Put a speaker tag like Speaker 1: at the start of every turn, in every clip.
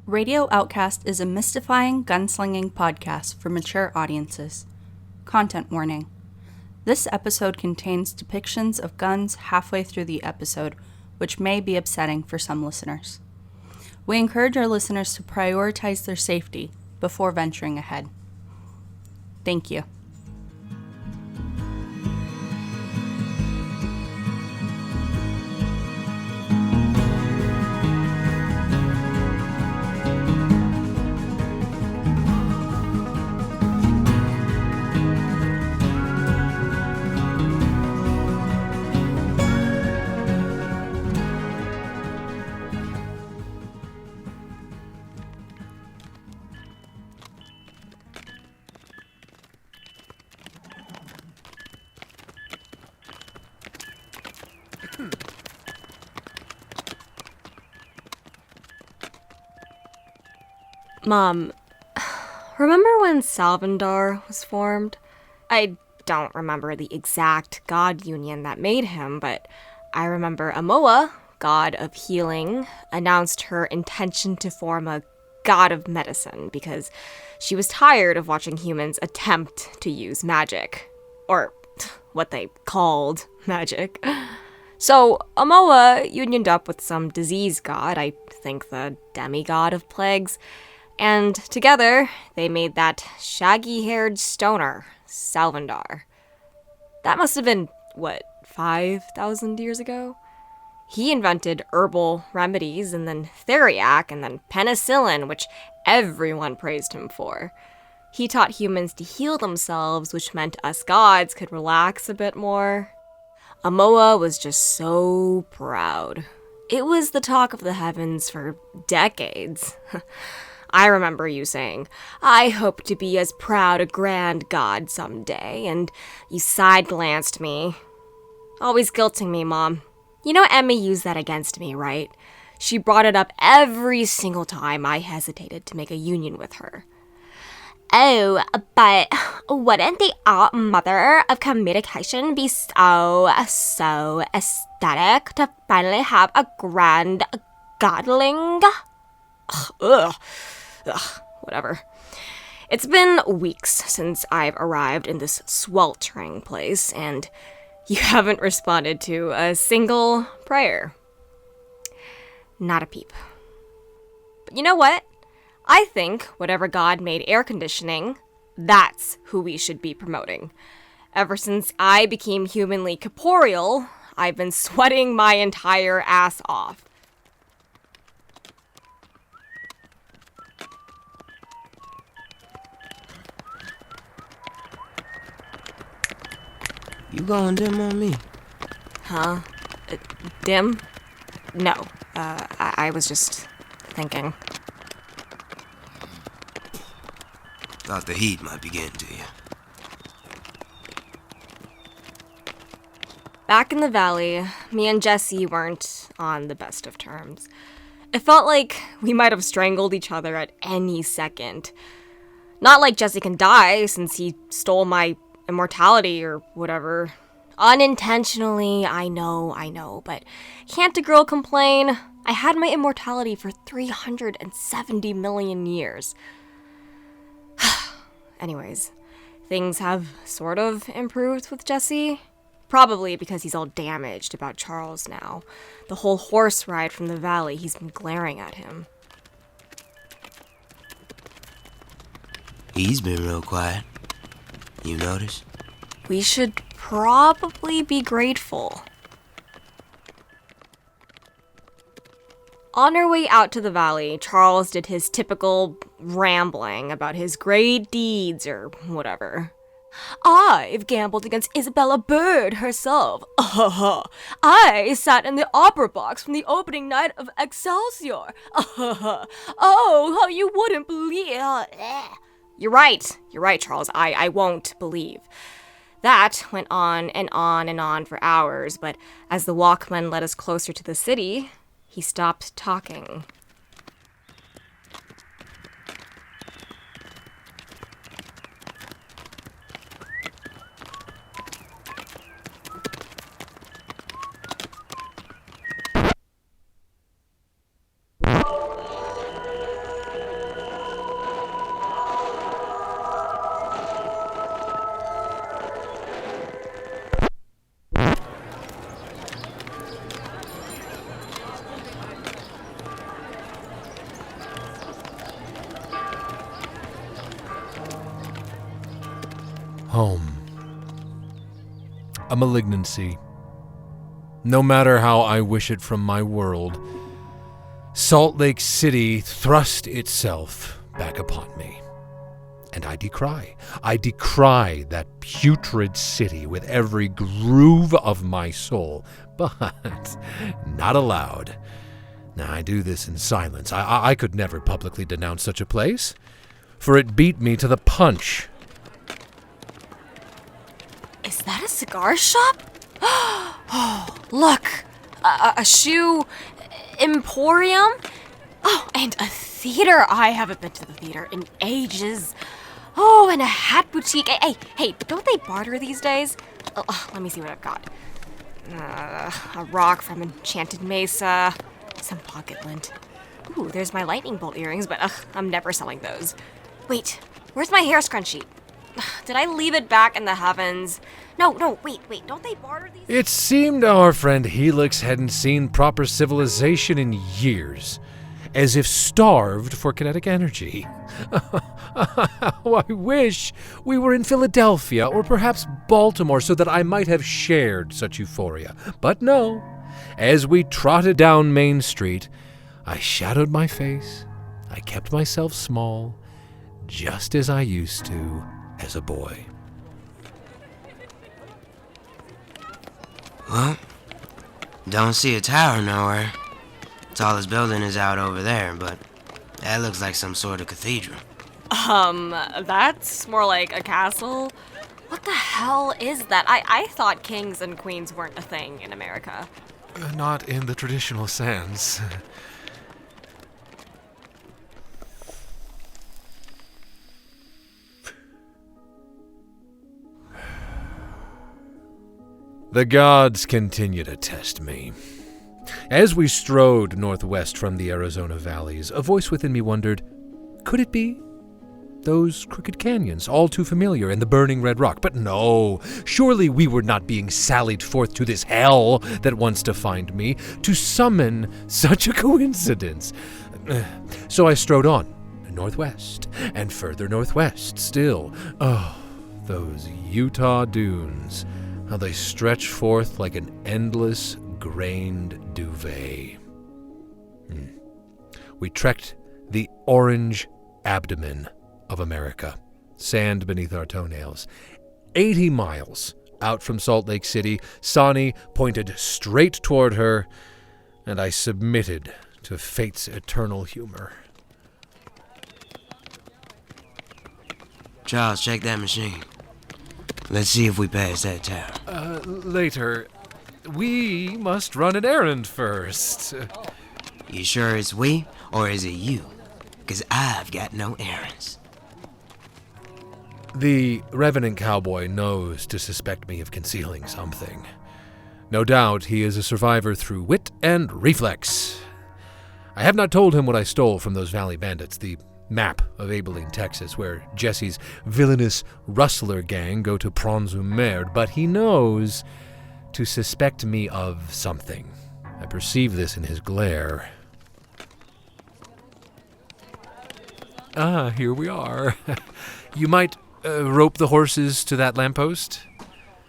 Speaker 1: Radio Outcast is a mystifying, gunslinging podcast for mature audiences. Content warning. This episode contains depictions of guns halfway through the episode, which may be upsetting for some listeners. We encourage our listeners to prioritize their safety before venturing ahead. Thank you.
Speaker 2: Mom, remember when Salvador was formed? I don't remember the exact god union that made him, but I remember Amoa, god of healing, announced her intention to form a god of medicine because she was tired of watching humans attempt to use magic. Or what they called magic. So Amoa unioned up with some disease god, I think the demigod of plagues, and together, they made that shaggy-haired stoner, Salvador. That must have been, 5,000 years ago? He invented herbal remedies, and then theriac, and then penicillin, which everyone praised him for. He taught humans to heal themselves, which meant us gods could relax a bit more. Amoa was just so proud. It was the talk of the heavens for decades. I remember you saying, "I hope to be as proud a grand god someday," and you side-glanced me. Always guilting me, Mom. You know Emmy used that against me, right? She brought it up every single time I hesitated to make a union with her. Oh, but wouldn't the alt mother of communication be so aesthetic to finally have a grand godling? Ugh, whatever. It's been weeks since I've arrived in this sweltering place, and you haven't responded to a single prayer. Not a peep. But you know what? I think whatever god made air conditioning, that's who we should be promoting. Ever since I became humanly corporeal, I've been sweating my entire ass off.
Speaker 3: You going dim on me?
Speaker 2: Huh? Dim? No. I was just thinking.
Speaker 3: Thought the heat might be getting to you.
Speaker 2: Back in the valley, me and Jesse weren't on the best of terms. It felt like we might have strangled each other at any second. Not like Jesse can die since he stole my immortality or whatever. Unintentionally, I know, but can't a girl complain? I had my immortality for 370 million years. Anyways, things have sort of improved with Jesse. Probably because he's all damaged about Charles now. The whole horse ride from the valley, he's been glaring at him.
Speaker 3: He's been real quiet. You notice?
Speaker 2: We should probably be grateful. On our way out to the valley, Charles did his typical rambling about his great deeds or whatever. I've gambled against Isabella Bird herself. I sat in the opera box from the opening night of Excelsior. Oh, how you wouldn't believe. You're right, Charles. I won't believe. That went on and on and on for hours, but as the Walkman led us closer to the city, he stopped talking.
Speaker 4: home. A malignancy. No matter how I wish it from my world, Salt Lake City thrust itself back upon me. And I decry that putrid city with every groove of my soul, but not aloud. Now, I do this in silence. I could never publicly denounce such a place, for it beat me to the punch.
Speaker 2: Is that a cigar shop? Oh, look! A shoe emporium? Oh, and a theater. I haven't been to the theater in ages. Oh, and a hat boutique. Hey, don't they barter these days? Let me see what I've got. A rock from Enchanted Mesa. Some pocket lint. Ooh, there's my lightning bolt earrings, but I'm never selling those. Wait, where's my hair scrunchie? Did I leave it back in the heavens? No, wait, don't they barter these?
Speaker 4: It seemed our friend Helix hadn't seen proper civilization in years, as if starved for kinetic energy. How I wish we were in Philadelphia or perhaps Baltimore so that I might have shared such euphoria. But no, as we trotted down Main Street, I shadowed my face, I kept myself small, just as I used to as a boy.
Speaker 3: Well, don't see a tower nowhere. Tallest building is out over there, but that looks like some sort of cathedral.
Speaker 2: That's more like a castle. What the hell is that? I thought kings and queens weren't a thing in America.
Speaker 4: Not in the traditional sense. The gods continue to test me. As we strode northwest from the Arizona valleys, a voice within me wondered, could it be those crooked canyons, all too familiar, and the burning red rock? But no, surely we were not being sallied forth to this hell that wants to find me, to summon such a coincidence. So I strode on, northwest, and further northwest still. Oh, those Utah dunes, how they stretch forth like an endless grained duvet. We trekked the orange abdomen of America, sand beneath our toenails. 80 miles out from Salt Lake City, Sonny pointed straight toward her, and I submitted to fate's eternal humor.
Speaker 3: Charles, check that machine. Let's see if we pass that tower.
Speaker 4: Later. We must run an errand first.
Speaker 3: You sure it's we, or is it you? 'Cause I've got no errands.
Speaker 4: The revenant cowboy knows to suspect me of concealing something. No doubt he is a survivor through wit and reflex. I have not told him what I stole from those valley bandits, the map of Abilene, Texas, where Jesse's villainous rustler gang go to Pronzumer, but he knows to suspect me of something. I perceive this in his glare. Here we are. You might rope the horses to that lamppost?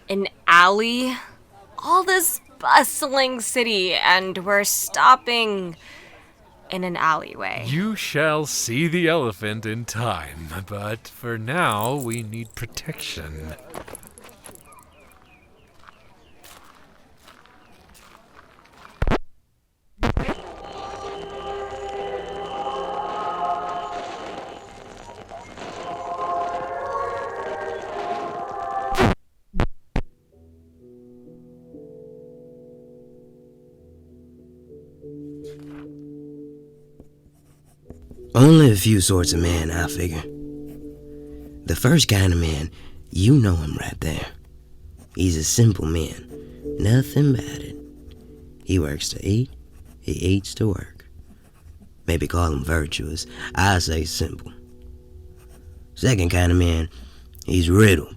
Speaker 2: An alley? All this bustling city, and we're stopping in an alleyway.
Speaker 4: You shall see the elephant in time, but for now we need protection.
Speaker 3: Only a few sorts of man, I figure. The first kind of man, you know him right there. He's a simple man, nothing about it. He works to eat, he eats to work. Maybe call him virtuous, I say simple. Second kind of man, he's riddled.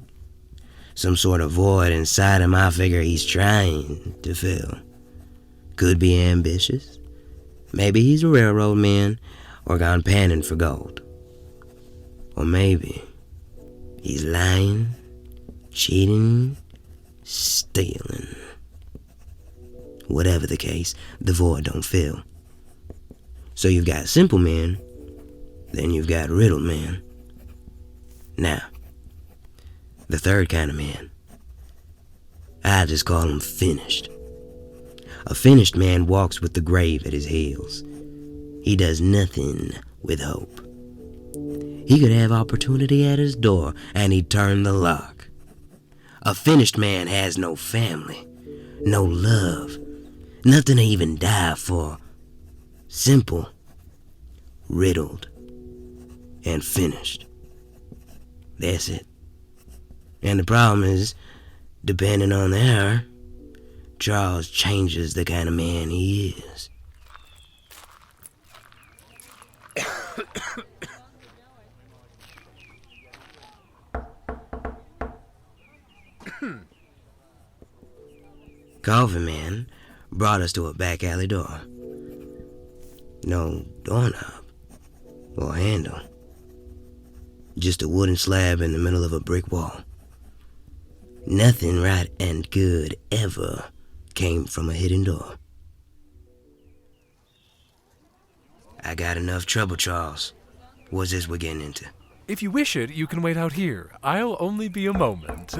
Speaker 3: Some sort of void inside him I figure he's trying to fill. Could be ambitious. Maybe he's a railroad man, or gone panning for gold. Or maybe he's lying cheating, stealing. Whatever the case, the void don't fill. So you've got simple men, then you've got riddled men. Now, the third kind of man, I just call him finished. A finished man walks with the grave at his heels. He does nothing with hope. He could have opportunity at his door, and he'd turn the lock. A finished man has no family, no love, nothing to even die for. Simple, riddled, and finished. That's it. And the problem is, depending on the hour, Charles changes the kind of man he is. Coffee man brought us to a back alley door. No doorknob or handle. Just a wooden slab in the middle of a brick wall. Nothing right and good ever came from a hidden door. I got enough trouble, Charles. What's this we're getting into?
Speaker 4: If you wish it, you can wait out here. I'll only be a moment.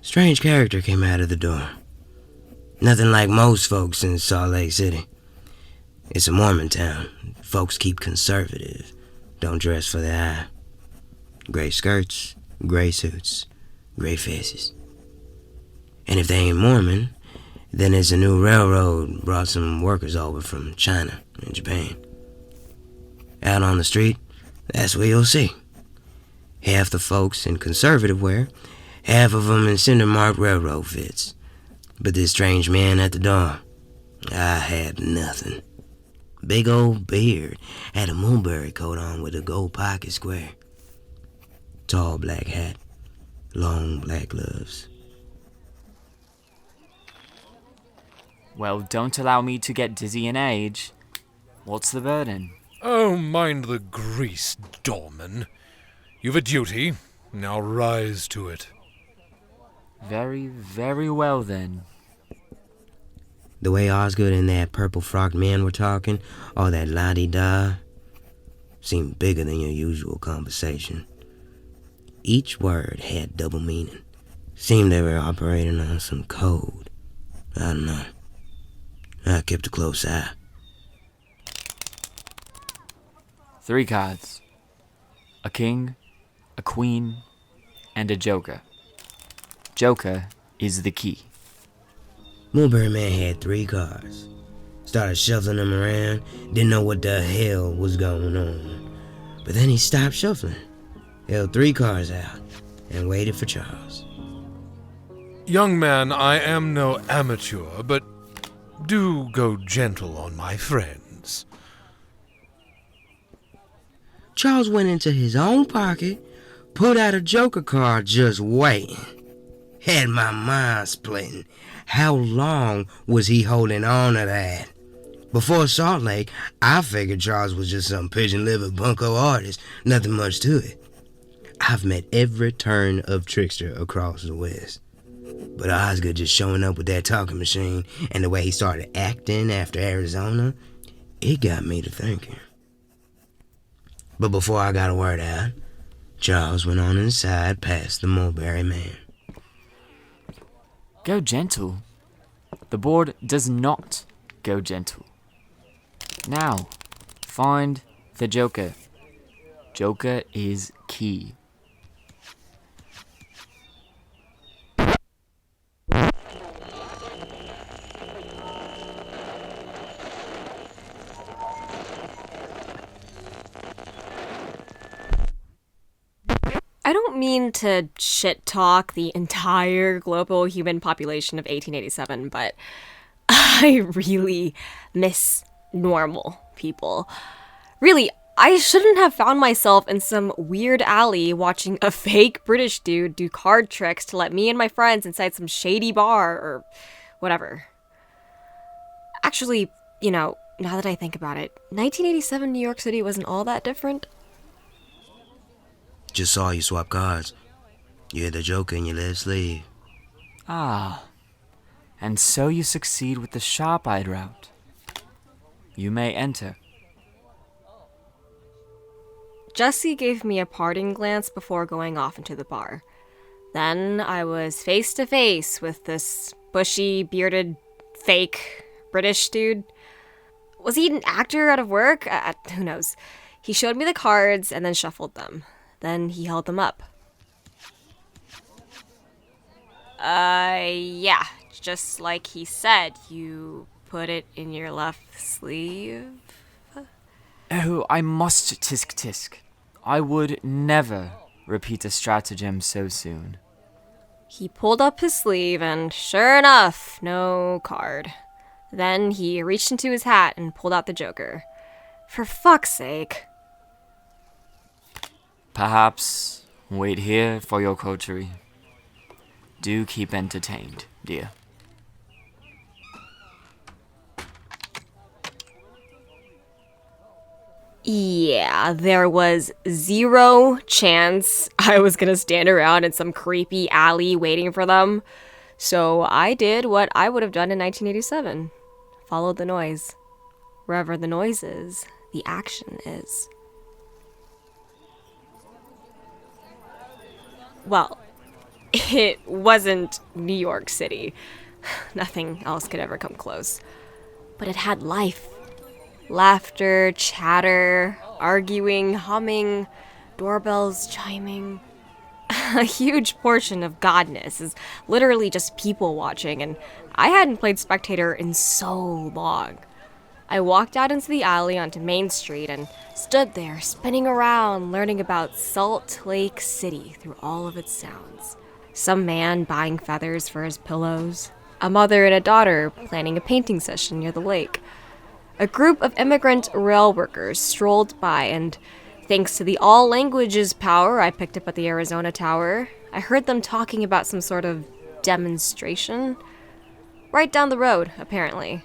Speaker 3: Strange character came out of the door. Nothing like most folks in Salt Lake City. It's a Mormon town. Folks keep conservative. Don't dress for the eye. Gray skirts, gray suits, gray faces. And if they ain't Mormon, then it's a new railroad brought some workers over from China and Japan. Out on the street, that's what you'll see. Half the folks in conservative wear, half of them in cinder-marked railroad fits. But this strange man at the door, I had nothing. Big old beard, had a mulberry coat on with a gold pocket square. Tall black hat, long black gloves.
Speaker 5: Well, don't allow me to get dizzy in age. What's the burden?
Speaker 4: Oh, mind the grease, doorman. You've a duty. Now rise to it.
Speaker 5: Very, very well then.
Speaker 3: The way Osgood and that purple-frocked man were talking, all that la-di-da, seemed bigger than your usual conversation. Each word had double meaning. Seemed they were operating on some code. I don't know. I kept a close eye.
Speaker 5: 3 cards. A king, a queen, and a joker. Joker is the key.
Speaker 3: Mulberry Man had 3 cards. Started shuffling them around, didn't know what the hell was going on. But then he stopped shuffling, held 3 cards out, and waited for Charles.
Speaker 4: Young man, I am no amateur, but do go gentle on my friends.
Speaker 3: Charles went into his own pocket, pulled out a joker card just waiting. Had my mind splitting. How long was he holding on to that? Before Salt Lake, I figured Charles was just some pigeon-livered bunko artist. Nothing much to it. I've met every turn of trickster across the West. But Osgood just showing up with that talking machine and the way he started acting after Arizona, it got me to thinking. But before I got a word out, Charles went on inside past the Mulberry Man.
Speaker 5: Go gentle. The board does not go gentle. Now, find the joker. Joker is key.
Speaker 2: I don't mean to shit talk the entire global human population of 1887, but I really miss normal people. Really, I shouldn't have found myself in some weird alley watching a fake British dude do card tricks to let me and my friends inside some shady bar or whatever. Actually, now that I think about it, 1987 New York City wasn't all that different.
Speaker 3: Just saw you swap cards. You hit the joker in your left sleeve.
Speaker 5: Ah, and so you succeed with the sharp-eyed route. You may enter.
Speaker 2: Jesse gave me a parting glance before going off into the bar. Then I was face to face with this bushy, bearded, fake British dude. Was he an actor out of work? Who knows. He showed me the cards and then shuffled them. Then he held them up. Yeah, just like he said, you put it in your left sleeve?
Speaker 5: Oh, I must tisk. I would never repeat a stratagem so soon.
Speaker 2: He pulled up his sleeve and, sure enough, no card. Then he reached into his hat and pulled out the joker. For fuck's sake.
Speaker 5: Perhaps wait here for your coterie. Do keep entertained, dear.
Speaker 2: Yeah, there was zero chance I was gonna stand around in some creepy alley waiting for them. So I did what I would have done in 1987. Followed the noise. Wherever the noise is, the action is. Well, it wasn't New York City. Nothing else could ever come close. But it had life. Laughter, chatter, arguing, humming, doorbells chiming. A huge portion of Godness is literally just people watching, and I hadn't played spectator in so long. I walked out into the alley onto Main Street and stood there spinning around learning about Salt Lake City through all of its sounds. Some man buying feathers for his pillows. A mother and a daughter planning a painting session near the lake. A group of immigrant rail workers strolled by, and thanks to the all languages power I picked up at the Arizona Tower, I heard them talking about some sort of demonstration. Right down the road, apparently.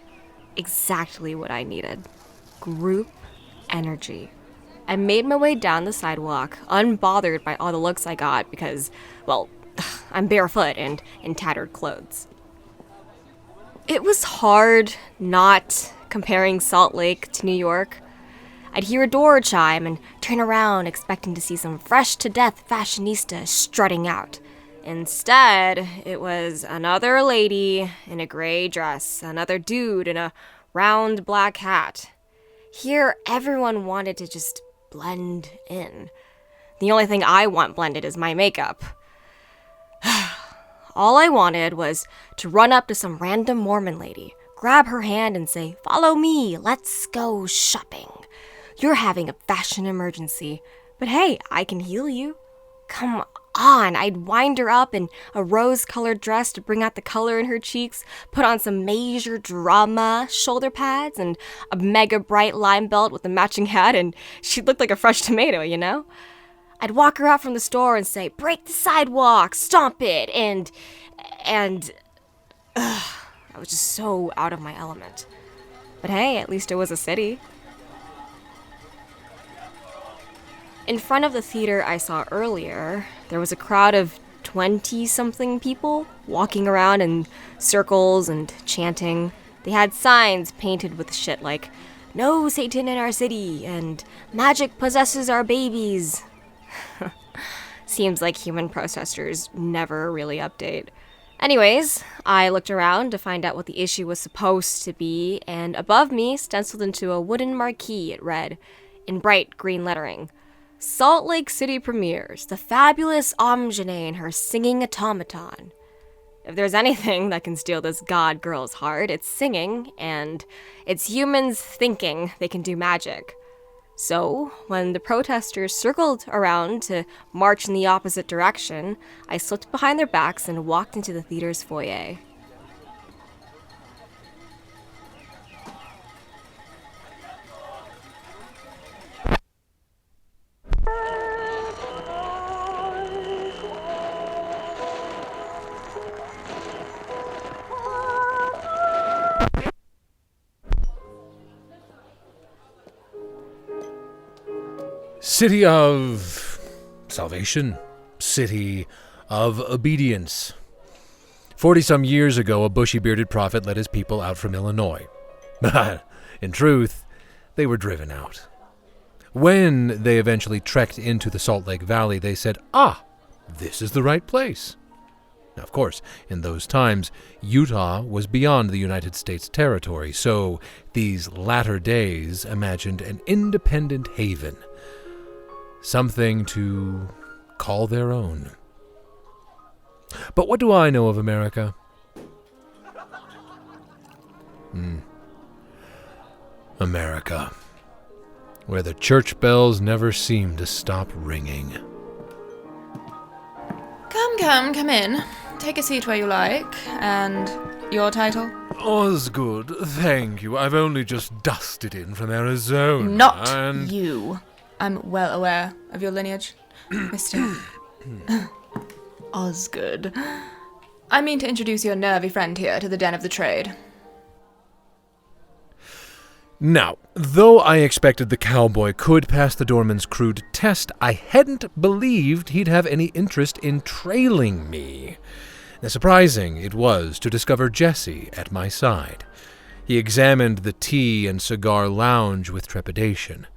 Speaker 2: Exactly what I needed. Group energy. I made my way down the sidewalk, unbothered by all the looks I got because, well, I'm barefoot and in tattered clothes. It was hard not comparing Salt Lake to New York. I'd hear a door chime and turn around expecting to see some fresh-to-death fashionista strutting out. Instead, it was another lady in a gray dress, another dude in a round black hat. Here, everyone wanted to just blend in. The only thing I want blended is my makeup. All I wanted was to run up to some random Mormon lady, grab her hand and say, "Follow me, let's go shopping. You're having a fashion emergency, but hey, I can heal you." Come on, I'd wind her up in a rose-colored dress to bring out the color in her cheeks, put on some major drama shoulder pads and a mega bright lime belt with a matching hat, and she'd look like a fresh tomato, you know? I'd walk her out from the store and say, "Break the sidewalk, stomp it," and I was just so out of my element. But hey, at least it was a city. In front of the theater I saw earlier, there was a crowd of 20-something people walking around in circles and chanting. They had signs painted with shit like, "No Satan in our city," and "Magic possesses our babies." Seems like human protesters never really update. Anyways, I looked around to find out what the issue was supposed to be, and above me, stenciled into a wooden marquee, it read, in bright green lettering, "Salt Lake City premieres the Fabulous Amgine and her singing automaton." If there's anything that can steal this god girl's heart, it's singing, and it's humans thinking they can do magic. So, when the protesters circled around to march in the opposite direction, I slipped behind their backs and walked into the theater's foyer.
Speaker 4: City of salvation. City of obedience. 40-some years ago, a bushy-bearded prophet led his people out from Illinois. But, in truth, they were driven out. When they eventually trekked into the Salt Lake Valley, they said, this is the right place. Now, of course, in those times, Utah was beyond the United States territory, so these latter days imagined an independent haven. Something to call their own. But what do I know of America? America, where the church bells never seem to stop ringing.
Speaker 1: Come in. Take a seat where you like. And your title?
Speaker 4: Osgood, thank you. I've only just dusted in from Arizona.
Speaker 1: Not you. I'm well aware of your lineage, Mr. Osgood. I mean to introduce your nervy friend here to the den of the trade.
Speaker 4: Now, though I expected the cowboy could pass the doorman's crude test, I hadn't believed he'd have any interest in trailing me. Now, surprising it was to discover Jesse at my side. He examined the tea and cigar lounge with trepidation.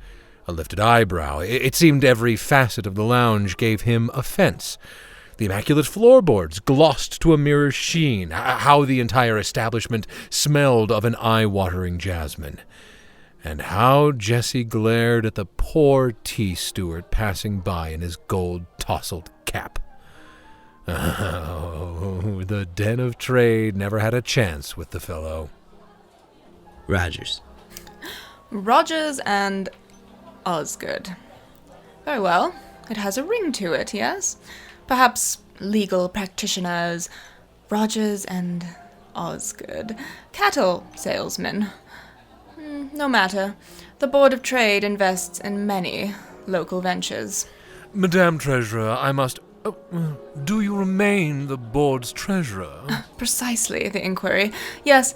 Speaker 4: A lifted eyebrow. It seemed every facet of the lounge gave him offense. The immaculate floorboards glossed to a mirror sheen. How the entire establishment smelled of an eye-watering jasmine. And how Jesse glared at the poor tea steward passing by in his gold-tousled cap. Oh, the den of trade never had a chance with the fellow.
Speaker 3: Rogers.
Speaker 1: Rogers and Osgood. Very well. It has a ring to it, yes? Perhaps legal practitioners. Rogers and Osgood. Cattle salesmen. No matter. The Board of Trade invests in many local ventures.
Speaker 4: Madame Treasurer, I must... do you remain the board's treasurer?
Speaker 1: Precisely the inquiry. Yes,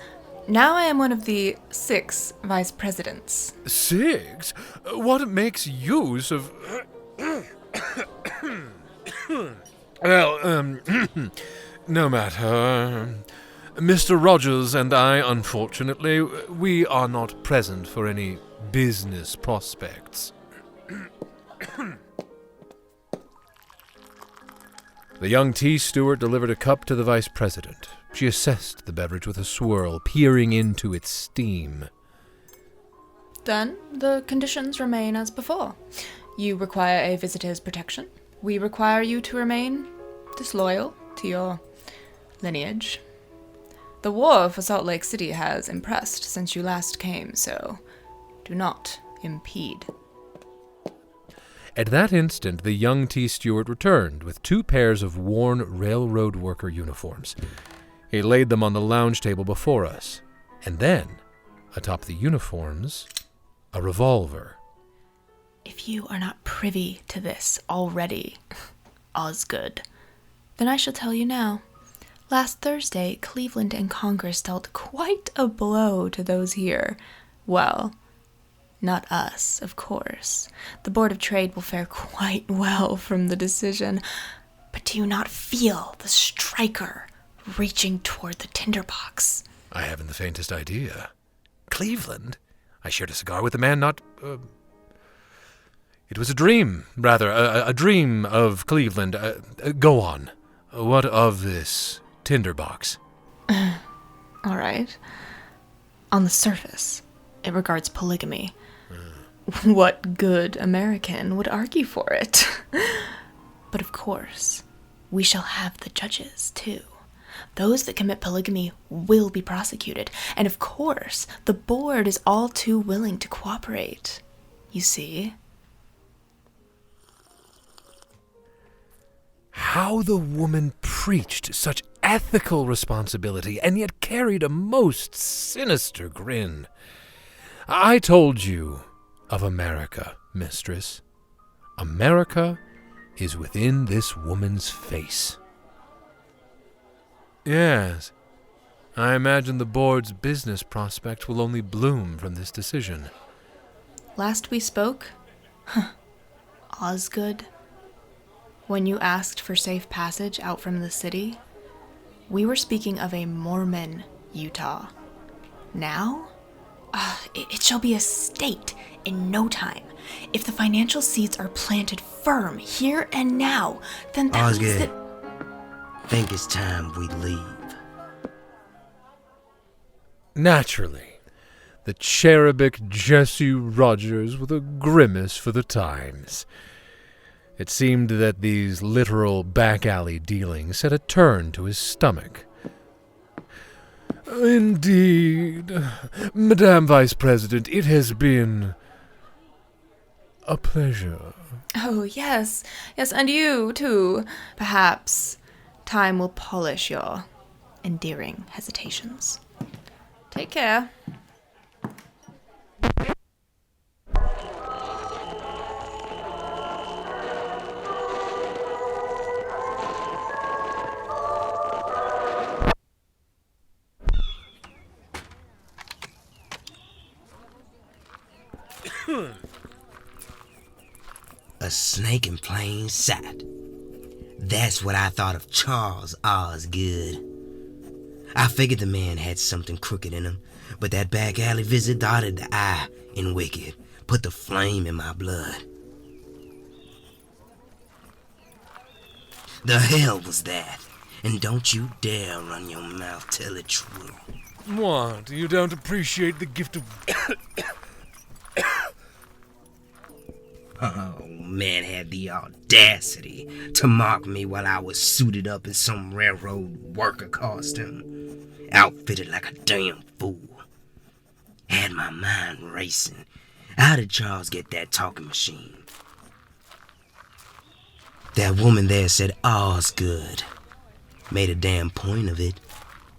Speaker 1: now I am one of the 6 vice presidents.
Speaker 4: 6? What makes use of... Well, no matter. Mr. Rogers and I, unfortunately, we are not present for any business prospects. The young tea steward delivered a cup to the vice president. She assessed the beverage with a swirl, peering into its steam.
Speaker 1: Then the conditions remain as before. You require a visitor's protection. We require you to remain disloyal to your lineage. The war for Salt Lake City has impressed since you last came, so do not impede.
Speaker 4: At that instant, the young tea steward returned with 2 pairs of worn railroad worker uniforms. He laid them on the lounge table before us, and then, atop the uniforms, a revolver.
Speaker 1: If you are not privy to this already, Osgood, then I shall tell you now. Last Thursday, Cleveland and Congress dealt quite a blow to those here. Well, not us, of course. The Board of Trade will fare quite well from the decision. But do you not feel the striker reaching toward the tinderbox?
Speaker 4: I haven't the faintest idea. Cleveland? I shared a cigar with a man not... It was a dream, rather, a dream of Cleveland. Go on. What of this tinderbox?
Speaker 1: All right. On the surface, it regards polygamy. What good American would argue for it? But of course, we shall have the judges, too. Those that commit polygamy will be prosecuted. And of course, the board is all too willing to cooperate. You see?
Speaker 4: How the woman preached such ethical responsibility and yet carried a most sinister grin. I told you of America, mistress. America is within this woman's face. Yes, I imagine the board's business prospects will only bloom from this decision.
Speaker 1: Last we spoke,
Speaker 6: Osgood? When you asked for safe passage out from the city, we were speaking of a Mormon Utah. Now? It shall be a state in no time. If the financial seeds are planted firm here and now, then that means that...
Speaker 3: Think it's time we leave.
Speaker 4: Naturally, the cherubic Jesse Rogers with a grimace for the times. It seemed that these literal back-alley dealings had a turn to his stomach. Indeed. Madame Vice President, it has been a pleasure.
Speaker 6: Oh, yes, and you, too. Perhaps time will polish your endearing hesitations. Take care.
Speaker 3: A snake in plain sight. That's what I thought of Charles Osgood. I figured the man had something crooked in him, but that back alley visit dotted the I in wicked, put the flame in my blood. The hell was that? And don't you dare run your mouth, tell it true.
Speaker 4: What? You don't appreciate the gift of...
Speaker 3: Oh, man had the audacity to mock me while I was suited up in some railroad worker costume, outfitted like a damn fool. Had my mind racing. How did Charles get that talking machine? That woman there said Osgood. Made a damn point of it.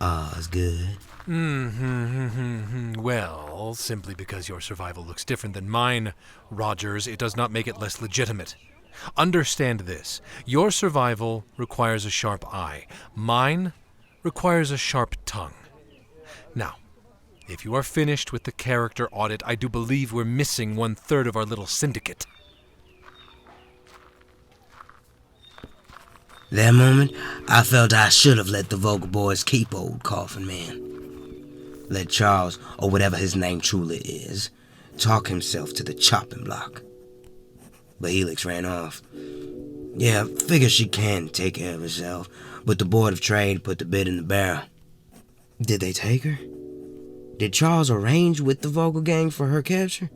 Speaker 3: Osgood.
Speaker 4: Well, simply because your survival looks different than mine, Rogers, it does not make it less legitimate. Understand this. Your survival requires a sharp eye. Mine requires a sharp tongue. Now, if you are finished with the character audit, I do believe we're missing 1/3 of our little syndicate.
Speaker 3: That moment, I felt I should have let the vocal boys keep old Coffin Man. Let Charles, or whatever his name truly is, talk himself to the chopping block. But Helix ran off. Yeah, figure she can take care of herself, but the Board of Trade put the bid in the barrel. Did they take her? Did Charles arrange with the vocal gang for her capture?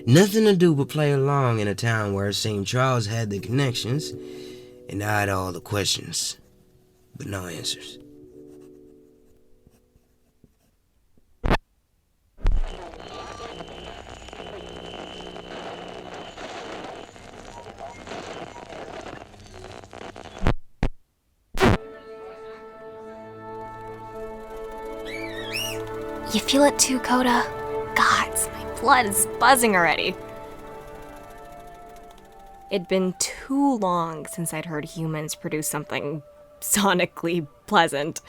Speaker 3: Nothing to do but play along in a town where it seemed Charles had the connections, and I had all the questions, but no answers.
Speaker 2: You feel it too, Coda? Gods, my blood is buzzing already. It'd been too long since I'd heard humans produce something sonically pleasant.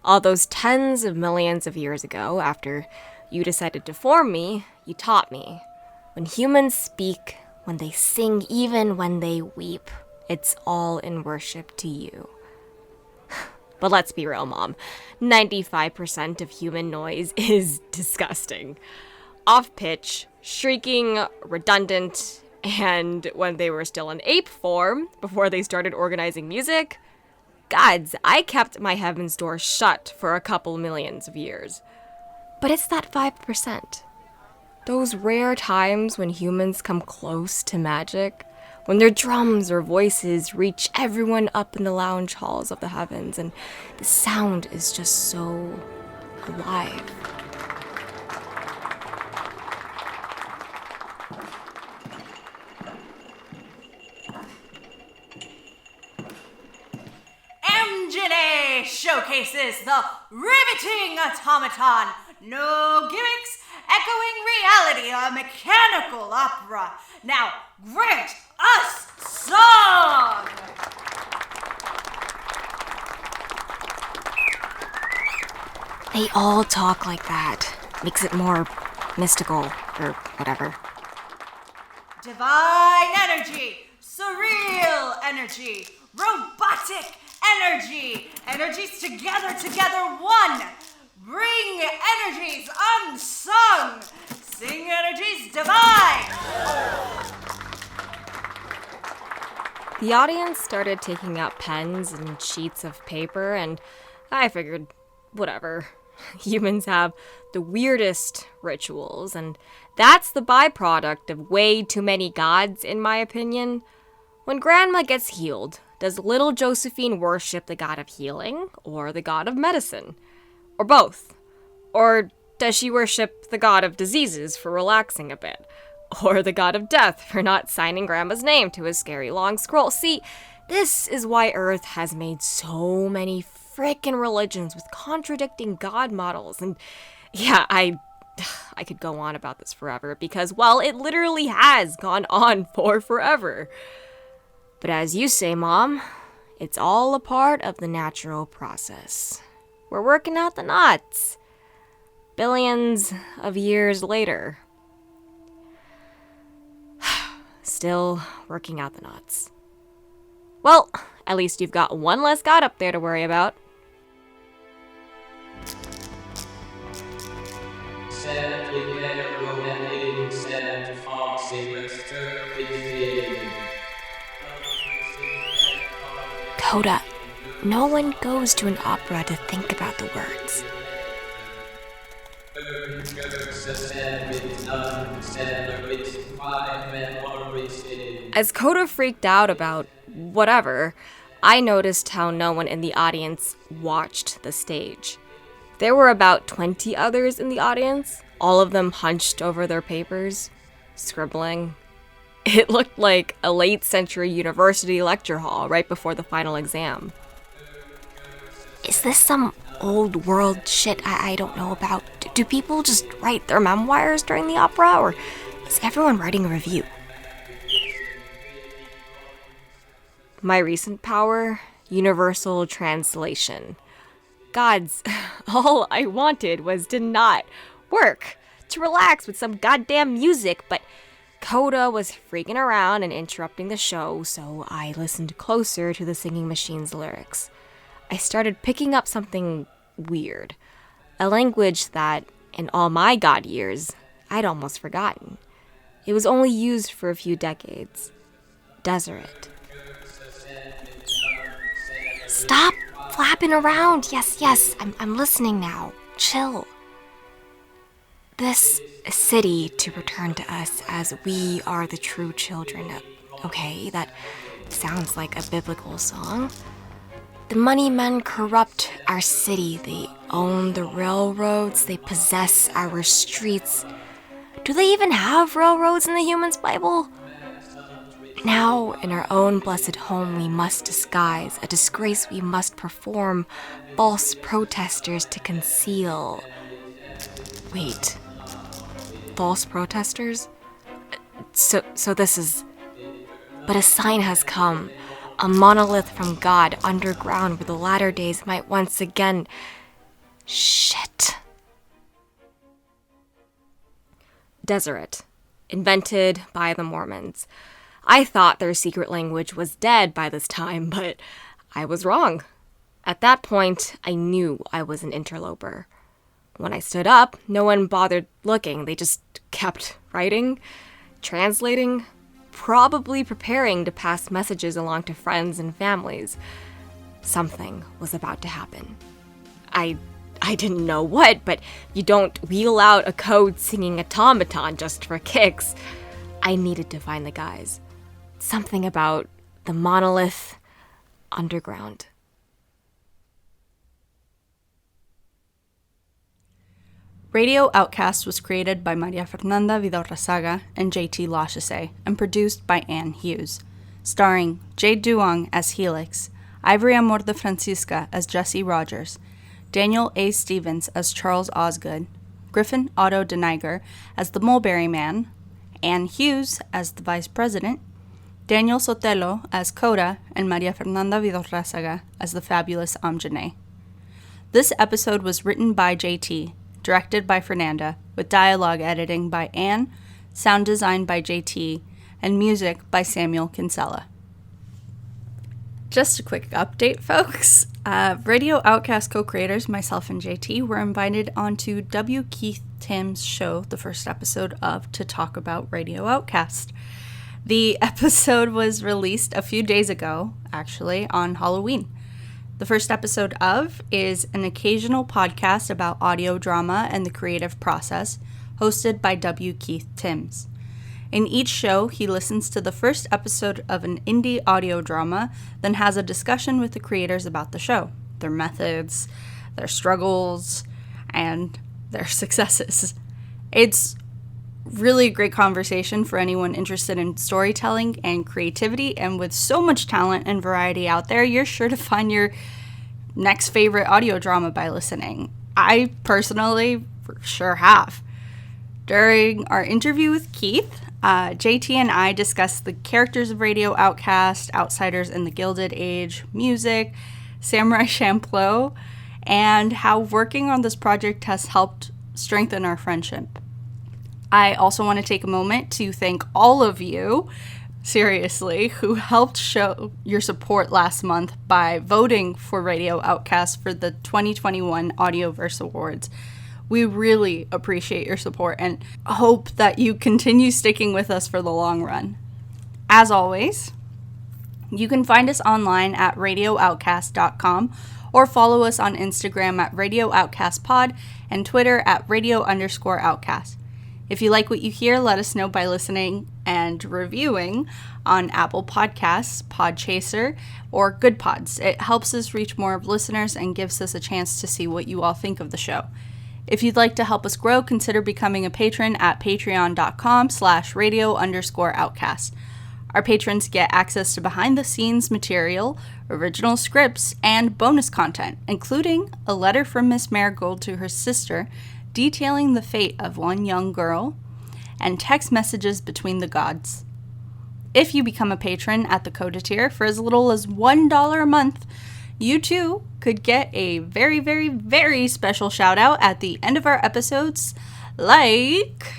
Speaker 2: All those tens of millions of years ago, after you decided to form me, you taught me. When humans speak, when they sing, even when they weep, it's all in worship to you. But let's be real, Mom. 95% of human noise is disgusting. Off-pitch, shrieking, redundant, and when they were still in ape form, before they started organizing music, gods, I kept my heaven's door shut for a couple millions of years. But it's that 5%. Those rare times when humans come close to magic, when their drums or voices reach everyone up in the lounge halls of the heavens, and the sound is just so alive.
Speaker 1: Amgine showcases the riveting automaton. No gimmicks, echoing reality, a mechanical opera. Now, grant us song!
Speaker 2: They all talk like that. Makes it more mystical, or whatever.
Speaker 1: divine energy, surreal energy, robotic energy, energies together, one. Bring energies unsung, sing energies divine.
Speaker 2: The audience started taking out pens and sheets of paper, and I figured, whatever. Humans have the weirdest rituals, and that's the byproduct of way too many gods, in my opinion. When Grandma gets healed, does little Josephine worship the god of healing or the god of medicine? Or both? Or does she worship the god of diseases for relaxing a bit? Or the god of death for not signing Grandma's name to a scary long scroll? See, this is why Earth has made so many frickin' religions with contradicting god models. And yeah, I could go on about this forever because, well, it literally has gone on for forever. But as you say, Mom, it's all a part of the natural process. We're working out the knots. Billions of years later. Still working out the knots. Well, at least you've got one less god up there to worry about. Coda, no one goes to an opera to think about the words. As Coda freaked out about whatever, I noticed how no one in the audience watched the stage. There were about 20 others in the audience, all of them hunched over their papers, scribbling. It looked like a late century university lecture hall right before the final exam. Is this some old world shit I don't know about? Do people just write their memoirs during the opera, or is everyone writing a review? My recent power, universal translation. Gods, all I wanted was to not work, to relax with some goddamn music, but Coda was freaking around and interrupting the show, so I listened closer to the singing machine's lyrics. I started picking up something weird, a language that, in all my god years, I'd almost forgotten. It was only used for a few decades. Deseret. Stop flapping around. Yes, I'm listening now. Chill. This city to return to us as we are the true children. Okay, that sounds like a biblical song. The money men corrupt our city. They own the railroads. They possess our streets. Do they even have railroads in the Humans' Bible? Now, in our own blessed home, we must disguise. A disgrace we must perform. False protesters to conceal. Wait. False protesters? So this is... But a sign has come. A monolith from God underground where the latter days might once again... Shit. Deseret. Invented by the Mormons. I thought their secret language was dead by this time, but I was wrong. At that point, I knew I was an interloper. When I stood up, no one bothered looking. They just kept writing, translating, probably preparing to pass messages along to friends and families. Something was about to happen. I didn't know what, but you don't wheel out a code singing automaton just for kicks. I needed to find the guys. Something about the monolith underground.
Speaker 1: Radio Outcast was created by Maria Fernanda Vidaurrazaga and JT Lachausse and produced by Hughes, starring Jay Duong as Helix, Ivory Amor de Francisca as Jesse Rogers, Daniel A. Stevens as Charles Osgood, Griffin Otto Deniger as the Mulberry Man, Ann Hughes as the Vice President, Daniel Sotelo as Coda, and Maria Fernanda Vidaurrazaga as the Fabulous Amgine. This episode was written by JT, directed by Fernanda, with dialogue editing by Anne, sound design by JT, and music by Samuel Kinsella. Just a quick update, folks. Radio Outcast co-creators, myself and JT, were invited onto W. Keith Tim's show, the first episode of, to talk about Radio Outcast. The episode was released a few days ago, actually, on Halloween. The first episode of is an occasional podcast about audio drama and the creative process, hosted by W. Keith Tims. In each show, he listens to the first episode of an indie audio drama, then has a discussion with the creators about the show, their methods, their struggles, and their successes. It's really a great conversation for anyone interested in storytelling and creativity, and with so much talent and variety out there, you're sure to find your next favorite audio drama by listening. I personally for sure have. During our interview with Keith, JT and I discussed the characters of Radio Outcast, Outsiders in the Gilded Age, music, Samurai Champloo, and how working on this project has helped strengthen our friendship. I also want to take a moment to thank all of you, seriously, who helped show your support last month by voting for Radio Outcast for the 2021 Audioverse Awards. We really appreciate your support and hope that you continue sticking with us for the long run. As always, you can find us online at radiooutcast.com or follow us on Instagram at radiooutcastpod and Twitter at radio_outcast. If you like what you hear, let us know by listening and reviewing on Apple Podcasts, Podchaser, or Good Pods. It helps us reach more listeners and gives us a chance to see what you all think of the show. If you'd like to help us grow, consider becoming a patron at patreon.com/radio_outcast. Our patrons get access to behind-the-scenes material, original scripts, and bonus content, including a letter from Miss Marigold to her sister detailing the fate of one young girl, and text messages between the gods. If you become a patron at the Coda tier for as little as $1 a month, you too could get a very, very, very special shout out at the end of our episodes, like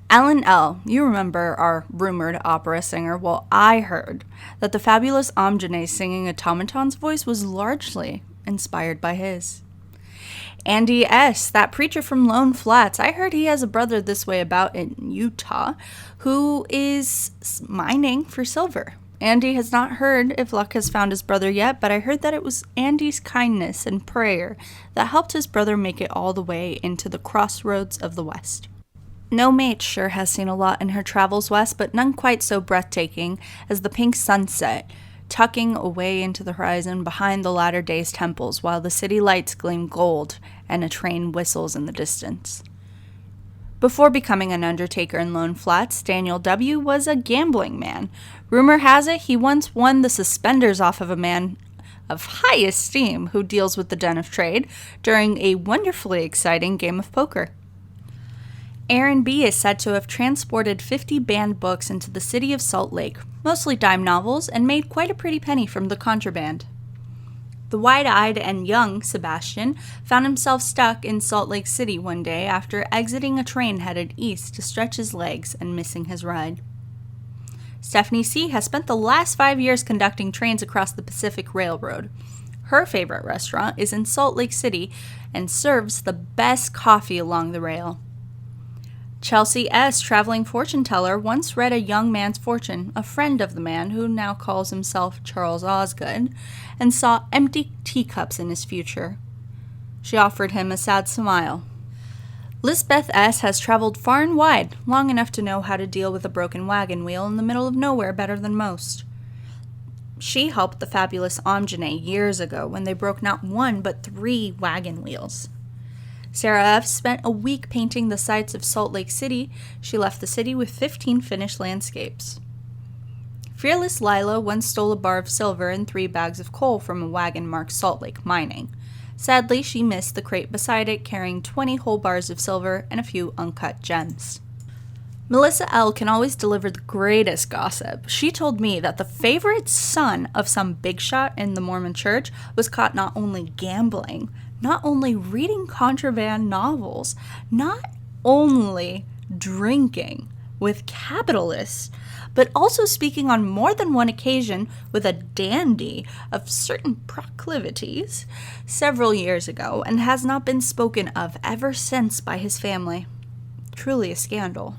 Speaker 1: Alan L. You remember our rumored opera singer? Well, I heard that the Fabulous Amgine singing automaton's voice was largely inspired by his. Andy S., that preacher from Lone Flats, I heard he has a brother this way about in Utah who is mining for silver. Andy has not heard if luck has found his brother yet, but I heard that it was Andy's kindness and prayer that helped his brother make it all the way into the crossroads of the West. No Mate sure has seen a lot in her travels west, but none quite so breathtaking as the pink sunset tucking away into the horizon behind the latter day's temples while the city lights gleam gold and a train whistles in the distance. Before becoming an undertaker in Lone Flats, Daniel W. was a gambling man. Rumor has it he once won the suspenders off of a man of high esteem who deals with the Den of Trade during a wonderfully exciting game of poker. Aaron B. is said to have transported 50 banned books into the city of Salt Lake, mostly dime novels, and made quite a pretty penny from the contraband. The wide-eyed and young Sebastian found himself stuck in Salt Lake City one day after exiting a train headed east to stretch his legs and missing his ride. Stephanie C. has spent the last 5 years conducting trains across the Pacific Railroad. Her favorite restaurant is in Salt Lake City and serves the best coffee along the rail. Chelsea S., traveling fortune teller, once read a young man's fortune, a friend of the man who now calls himself Charles Osgood, and saw empty teacups in his future. She offered him a sad smile. Lisbeth S. has traveled far and wide, long enough to know how to deal with a broken wagon wheel in the middle of nowhere better than most. She helped the Fabulous Amgine years ago when they broke not one but 3 wagon wheels. Sarah F. spent a week painting the sights of Salt Lake City. She left the city with 15 finished landscapes. Fearless Lila once stole a bar of silver and 3 bags of coal from a wagon marked Salt Lake Mining. Sadly, she missed the crate beside it, carrying 20 whole bars of silver and a few uncut gems. Melissa L. can always deliver the greatest gossip. She told me that the favorite son of some big shot in the Mormon church was caught not only gambling, not only reading contraband novels, not only drinking, with capitalists, but also speaking on more than one occasion with a dandy of certain proclivities several years ago, and has not been spoken of ever since by his family. Truly a scandal.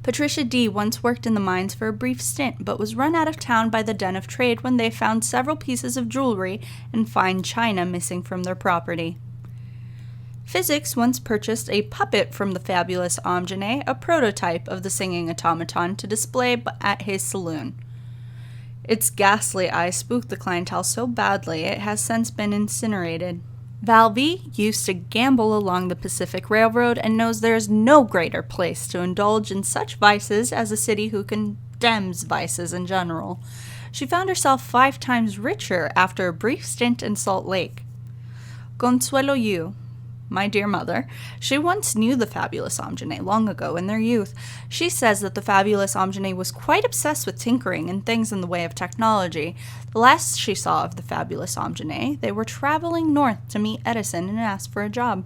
Speaker 1: Patricia D. once worked in the mines for a brief stint, but was run out of town by the Den of Trade when they found several pieces of jewelry and fine china missing from their property. Physics once purchased a puppet from the Fabulous Amgine, a prototype of the singing automaton, to display at his saloon. Its ghastly eyes spooked the clientele so badly it has since been incinerated. Val V. used to gamble along the Pacific Railroad and knows there is no greater place to indulge in such vices as a city who condemns vices in general. She found herself 5 times richer after a brief stint in Salt Lake. Consuelo Yu, my dear mother, she once knew the Fabulous Amgine long ago in their youth. She says that the Fabulous Amgine was quite obsessed with tinkering and things in the way of technology. The last she saw of the Fabulous Amgine, they were traveling north to meet Edison and ask for a job.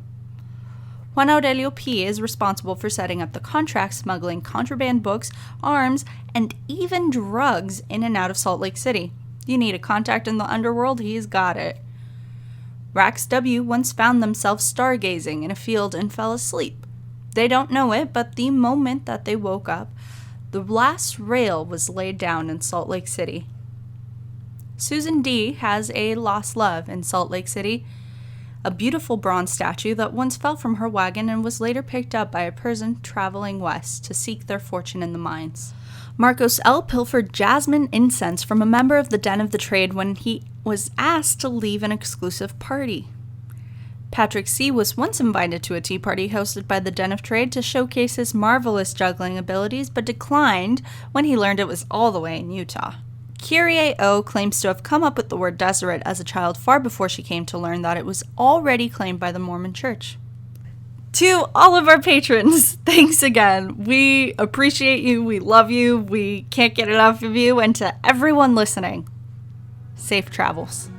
Speaker 1: Juan Aurelio P. is responsible for setting up the contract smuggling contraband books, arms, and even drugs in and out of Salt Lake City. You need a contact in the underworld, he's got it. Rax W. once found themselves stargazing in a field and fell asleep. They don't know it, but the moment that they woke up, the last rail was laid down in Salt Lake City. Susan D. has a lost love in Salt Lake City, a beautiful bronze statue that once fell from her wagon and was later picked up by a person traveling west to seek their fortune in the mines. Marcos L. pilfered jasmine incense from a member of the Den of the Trade when he was asked to leave an exclusive party. Patrick C. was once invited to a tea party hosted by the Den of Trade to showcase his marvelous juggling abilities, but declined when he learned it was all the way in Utah. Kyrie O. claims to have come up with the word Deseret as a child far before she came to learn that it was already claimed by the Mormon Church. To all of our patrons, thanks again. We appreciate you, we love you, we can't get enough of you, and to everyone listening, safe travels.